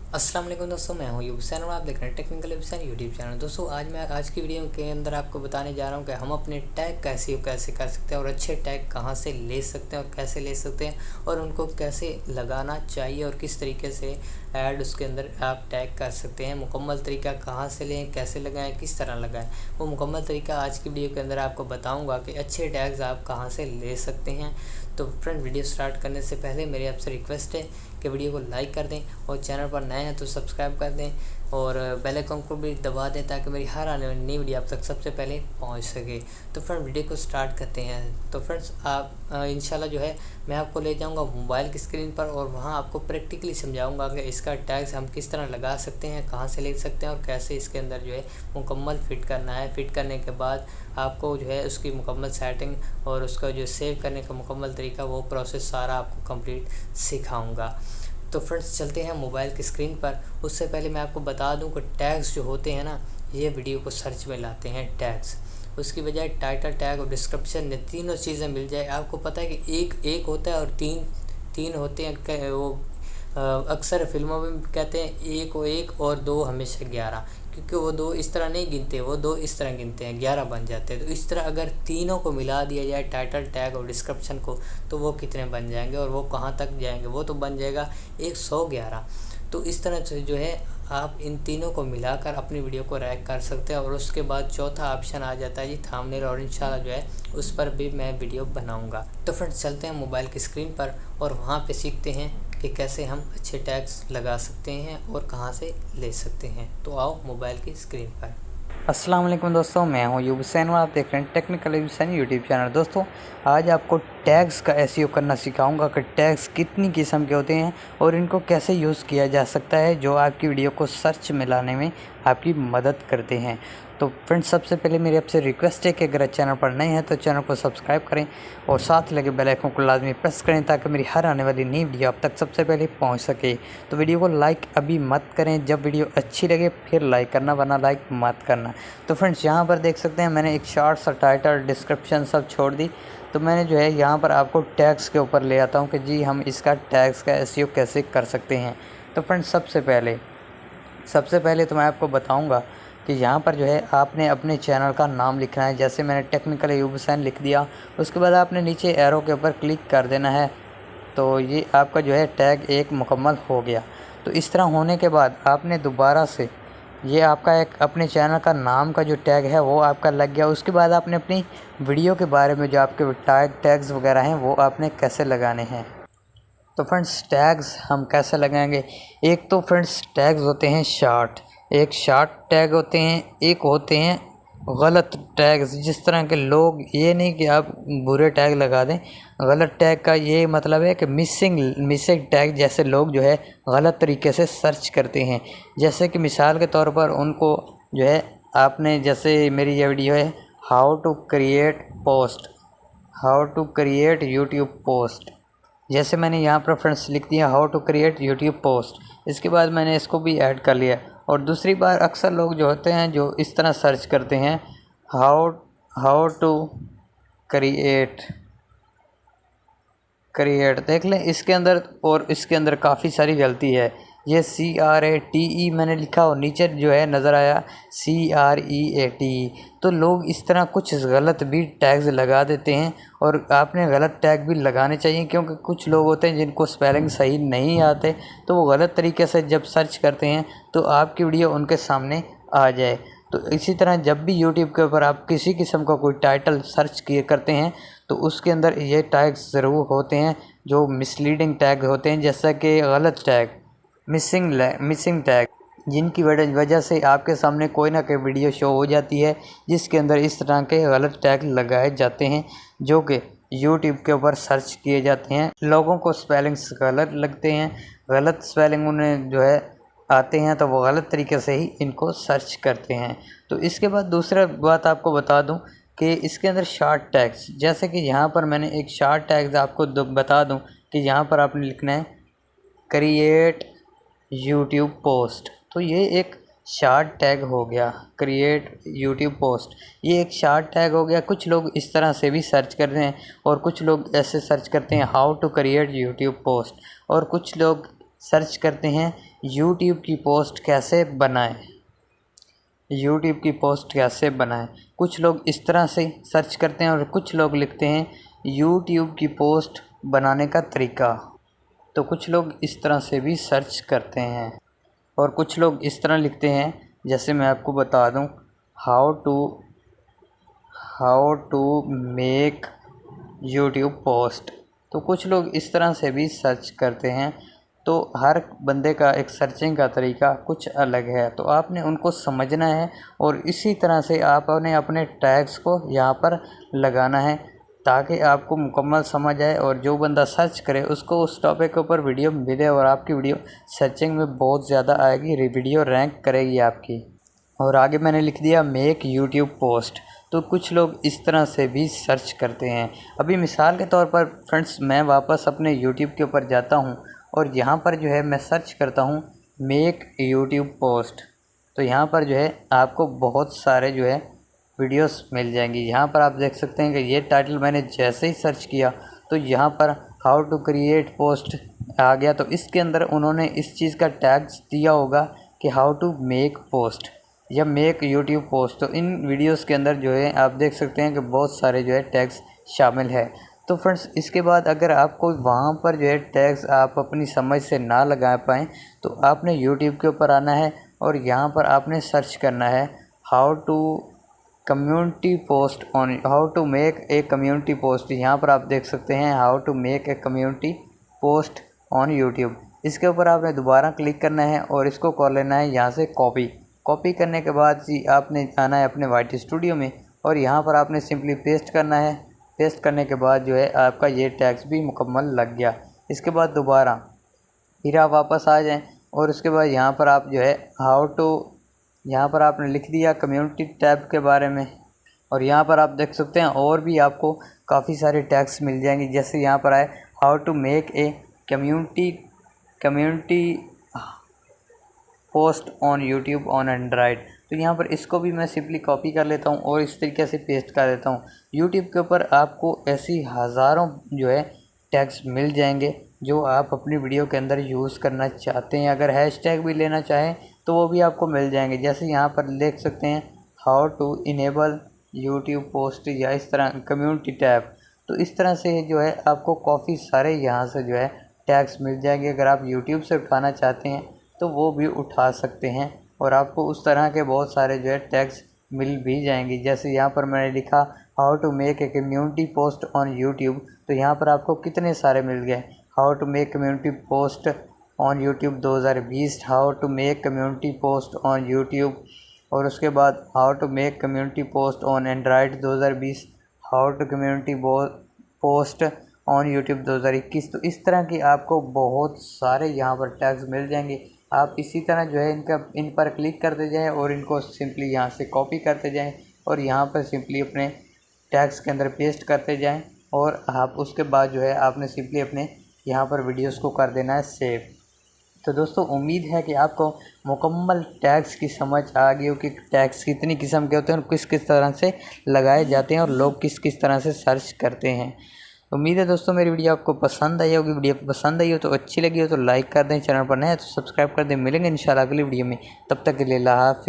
अस्सलाम वालेकुम दोस्तों, मैं हूं यूबसैन और आप देख रहे हैं टेक्निकल यूबसैन यूट्यूब चैनल। दोस्तों आज की वीडियो के अंदर आपको बताने जा रहा हूं कि हम अपने टैग कैसे कर सकते हैं और अच्छे टैग कहां से ले सकते हैं और कैसे ले सकते हैं और उनको कैसे लगाना चाहिए और किस तरीके से ऐड उसके अंदर आप टैग कर सकते हैं। मुकम्मल तरीका कहां से लें, कैसे लगाएं, किस तरह लगाएं, वो मुकम्मल तरीका आज की वीडियो के अंदर आपको बताऊँगा कि अच्छे टैग्स आप कहाँ से ले सकते हैं। तो फ्रेंड, वीडियो स्टार्ट करने से पहले मेरी आपसे रिक्वेस्ट है कि वीडियो को लाइक कर दें और चैनल पर नए हैं तो सब्सक्राइब कर दें और बेल आइकन को भी दबा दें ताकि मेरी हर आने वाली नई वीडियो आप तक सबसे पहले पहुंच सके। तो फ्रेंड, वीडियो को स्टार्ट करते हैं। तो फ्रेंड्स, आप इंशाल्लाह जो है मैं आपको ले जाऊंगा मोबाइल की स्क्रीन पर और वहां आपको प्रैक्टिकली समझाऊंगा कि इसका टैग्स हम किस तरह लगा सकते हैं, कहां से ले सकते हैं और कैसे इसके अंदर जो है मुकम्मल फिट करना है। फिट करने के बाद आपको जो है उसकी मुकम्मल सेटिंग और उसका जो सेव करने का मुकम्मल तरीका, वो प्रोसेस सारा आपको कंप्लीट सिखाऊंगा। तो फ्रेंड्स, चलते हैं मोबाइल की स्क्रीन पर। उससे पहले मैं आपको बता दूं कि टैग्स जो होते हैं ना, ये वीडियो को सर्च में लाते हैं टैग्स। उसकी बजाय टाइटल टैग और डिस्क्रिप्शन, ये तीनों चीज़ें मिल जाए। आपको पता है कि एक होता है और तीन होते हैं। वो अक्सर फिल्मों में कहते हैं एक और दो हमेशा 11, क्योंकि वो दो इस तरह नहीं गिनते, वो दो इस तरह गिनते हैं, 11 बन जाते हैं। तो इस तरह अगर तीनों को मिला दिया जाए, टाइटल टैग और डिस्क्रिप्शन को, तो वो कितने बन जाएंगे और वो कहाँ तक जाएंगे? वो तो बन जाएगा 111। तो इस तरह से जो है आप इन तीनों को मिलाकर अपनी वीडियो को रैंक कर सकते हैं। और उसके बाद चौथा ऑप्शन आ जाता है जी थंबनेल, और इंशाल्लाह जो है उस पर भी मैं वीडियो बनाऊंगा। तो फ्रेंड्स, चलते हैं मोबाइल की स्क्रीन पर और वहाँ पे सीखते हैं कि कैसे हम अच्छे टैग्स लगा सकते हैं और कहाँ से ले सकते हैं। तो आओ मोबाइल की स्क्रीन पर। अस्सलाम वालेकुम दोस्तों, मैं हूं यूबसैन और आप देख रहे हैं टेक्निकल यूबसैन यूट्यूब चैनल। दोस्तों, आज आपको टैग्स का एसईओ करना सिखाऊंगा कि टैग्स कितनी किस्म के होते हैं और इनको कैसे यूज़ किया जा सकता है, जो आपकी वीडियो को सर्च में लाने में आपकी मदद करते हैं। तो फ्रेंड्स, सबसे पहले मेरी आपसे रिक्वेस्ट है कि अगर चैनल पर नए हैं तो चैनल को सब्सक्राइब करें और साथ लगे बेल आइकन को लाजमी प्रेस करें ताकि मेरी हर आने वाली नई वीडियो आप तक सबसे पहले पहुंच सके। तो वीडियो को लाइक अभी मत करें, जब वीडियो अच्छी लगे फिर लाइक करना, वरना लाइक मत करना। तो फ्रेंड्स, यहाँ पर देख सकते हैं मैंने एक शॉर्ट सा टाइटल, डिस्क्रिप्शन सब छोड़ दी। तो मैंने जो है यहाँ पर आपको टैग्स के ऊपर ले आता हूँ कि जी हम इसका टैग्स का एसईओ कैसे कर सकते हैं। तो फ्रेंड्स, सबसे पहले तो मैं आपको बताऊँगा कि यहाँ पर जो है आपने अपने चैनल का नाम लिखना है। जैसे मैंने टेक्निकल यूबसैन लिख दिया, उसके बाद आपने नीचे एरो के ऊपर क्लिक कर देना है। तो ये आपका जो है टैग एक मुकम्मल हो गया। तो इस तरह होने के बाद आपने दोबारा से ये आपका एक अपने चैनल का नाम का जो टैग है वो आपका लग गया। उसके बाद आपने अपनी वीडियो के बारे में जो आपके टैग्स वगैरह हैं वो आपने कैसे लगाने हैं। तो फ्रेंड्स, टैग्स हम कैसे लगाएंगे? एक तो फ्रेंड्स टैग्स होते हैं शार्ट, एक शार्ट टैग होते हैं, एक होते हैं गलत टैग्स। जिस तरह के लोग, ये नहीं कि आप बुरे टैग लगा दें, गलत टैग का ये मतलब है कि मिसिंग टैग जैसे लोग जो है गलत तरीके से सर्च करते हैं। जैसे कि मिसाल के तौर पर उनको जो है, आपने जैसे मेरी ये वीडियो है how to create YouTube post, जैसे मैंने यहाँ पर फ्रेंड्स लिख दिया how to create YouTube post. इसके बाद मैंने इसको भी ऐड कर लिया। और दूसरी बार अक्सर लोग जो होते हैं जो इस तरह सर्च करते हैं हाउ टू क्रिएट देख लें इसके अंदर, और इसके अंदर काफ़ी सारी गलती है। ये CRATE मैंने लिखा और नीचे जो है नज़र आया CREATE। तो लोग इस तरह कुछ गलत भी टैग्स लगा देते हैं और आपने गलत टैग भी लगाने चाहिए, क्योंकि कुछ लोग होते हैं जिनको स्पेलिंग सही नहीं आते, तो वो गलत तरीके से जब सर्च करते हैं तो आपकी वीडियो उनके सामने आ जाए। तो इसी तरह जब भी यूट्यूब के ऊपर आप किसी किस्म का कोई टाइटल सर्च किए करते हैं तो उसके अंदर ये टैग्स ज़रूर होते हैं जो मिसलीडिंग टैग होते हैं, जैसा कि गलत टैग, मिसिंग टैग, जिनकी वजह से आपके सामने कोई ना कोई वीडियो शो हो जाती है जिसके अंदर इस तरह के गलत टैग लगाए जाते हैं, जो कि यूट्यूब के ऊपर सर्च किए जाते हैं। लोगों को स्पेलिंग्स गलत लगते हैं, गलत स्पेलिंग उन्हें जो है आते हैं, तो वो गलत तरीके से ही इनको सर्च करते हैं। तो इसके बाद दूसरा बात आपको बता दूं कि इसके अंदर शार्ट टैग्स, जैसे कि यहाँ पर मैंने एक शार्ट टैग्स आपको बता दूं कि यहाँ पर आपने लिखना है क्रिएट यूट्यूब पोस्ट। तो ये एक शार्ट टैग हो गया, क्रिएट यूट्यूब पोस्ट, ये एक शार्ट टैग हो गया। कुछ लोग इस तरह से भी सर्च कर रहे हैं और कुछ लोग ऐसे सर्च करते हैं how to create YouTube post, और कुछ लोग सर्च करते हैं यूट्यूब की पोस्ट कैसे बनाएं। यूट्यूब की पोस्ट कैसे बनाएं। कुछ लोग इस तरह से सर्च करते हैं और कुछ लोग लिखते हैं यूट्यूब की पोस्ट बनाने का तरीका। तो कुछ लोग इस तरह से भी सर्च करते हैं और कुछ लोग इस तरह लिखते हैं, जैसे मैं आपको बता दूं, how to make YouTube post. तो कुछ लोग इस तरह से भी सर्च करते हैं। तो हर बंदे का एक सर्चिंग का तरीका कुछ अलग है, तो आपने उनको समझना है और इसी तरह से आपने अपने टैग्स को यहाँ पर लगाना है ताकि आपको मुकम्मल समझ आए और जो बंदा सर्च करे उसको उस टॉपिक के ऊपर वीडियो मिले और आपकी वीडियो सर्चिंग में बहुत ज़्यादा आएगी, वीडियो रैंक करेगी आपकी। और आगे मैंने लिख दिया मेक यूट्यूब पोस्ट। तो कुछ लोग इस तरह से भी सर्च करते हैं। अभी मिसाल के तौर पर फ्रेंड्स, मैं वापस अपने यूट्यूब के ऊपर जाता हूं और यहाँ पर जो है मैं सर्च करता हूं मेक यूट्यूब पोस्ट। तो यहाँ पर जो है आपको बहुत सारे जो है वीडियोस मिल जाएंगी। यहाँ पर आप देख सकते हैं कि ये टाइटल मैंने जैसे ही सर्च किया तो यहाँ पर हाउ टू क्रिएट पोस्ट आ गया। तो इसके अंदर उन्होंने इस चीज़ का टैग्स दिया होगा कि हाउ टू मेक पोस्ट या मेक यूट्यूब पोस्ट। तो इन वीडियोस के अंदर जो है आप देख सकते हैं कि बहुत सारे जो है टैग्स शामिल है। तो फ्रेंड्स, इसके बाद अगर आपको वहाँ पर जो है टैग्स आप अपनी समझ से ना लगा पाएँ तो आपने यूट्यूब के ऊपर आना है और यहाँ पर आपने सर्च करना है how to community post on, how to make a community post. यहाँ पर आप देख सकते हैं how to make a community post on YouTube. इसके ऊपर आपने दोबारा क्लिक करना है और इसको कर लेना है यहाँ से कॉपी करने के बाद जी आपने आना है अपने वाइट स्टूडियो में और यहाँ पर आपने सिंपली पेस्ट करना है। पेस्ट करने के बाद जो है आपका ये टैग्स भी मुकम्मल लग गया। इसके बाद दोबारा फिर आप वापस आ जाएं और उसके बाद यहाँ पर आप जो है यहाँ पर आपने लिख दिया कम्युनिटी टैब के बारे में और यहाँ पर आप देख सकते हैं और भी आपको काफ़ी सारे टैग्स मिल जाएंगे। जैसे यहाँ पर आए how to make a community post on YouTube on Android. तो यहाँ पर इसको भी मैं सिंपली कॉपी कर लेता हूँ और इस तरीके से पेस्ट कर देता हूँ। यूट्यूब के ऊपर आपको ऐसी हज़ारों जो है टैग्स मिल जाएंगे जो आप अपनी वीडियो के अंदर यूज़ करना चाहते हैं। अगर हैशटैग भी लेना चाहें तो वो भी आपको मिल जाएंगे। जैसे यहाँ पर देख सकते हैं how to enable YouTube post या इस तरह कम्युनिटी टैब। तो इस तरह से जो है आपको काफ़ी सारे यहाँ से जो है टैग्स मिल जाएंगे। अगर आप यूट्यूब से उठाना चाहते हैं तो वो भी उठा सकते हैं और आपको उस तरह के बहुत सारे जो है टैग्स मिल भी जाएंगे। जैसे यहाँ पर मैंने लिखा how to make a community post on YouTube, तो यहाँ पर आपको कितने सारे मिल गए। How to make community post on YouTube 2020, how to make community post on YouTube, और उसके बाद how to make community post on Android 2020, how to community post on YouTube 2021। तो इस तरह की आपको बहुत सारे यहाँ पर टैग्स मिल जाएंगे। आप इसी तरह जो है इन पर क्लिक करते जाएं और इनको सिंपली यहाँ से कॉपी करते जाएं और यहाँ पर सिंपली अपने टैग्स के अंदर पेस्ट करते जाएं और आप उसके बाद जो है आपने सिंपली अपने यहाँ पर वीडियोस को कर देना है सेव। तो दोस्तों, उम्मीद है कि आपको मुकम्मल टैग्स की समझ आ गई हो कि टैग्स कितनी किस्म के होते हैं और किस किस तरह से लगाए जाते हैं और लोग किस किस तरह से सर्च करते हैं। उम्मीद है दोस्तों मेरी वीडियो आपको पसंद आई होगी। वीडियो पसंद आई हो तो अच्छी लगी हो तो लाइक कर दें, चैनल पर नए हैं तो सब्सक्राइब कर दें। मिलेंगे इंशाल्लाह अगली वीडियो में, तब तक के लिए अल्लाह हाफ़िज़।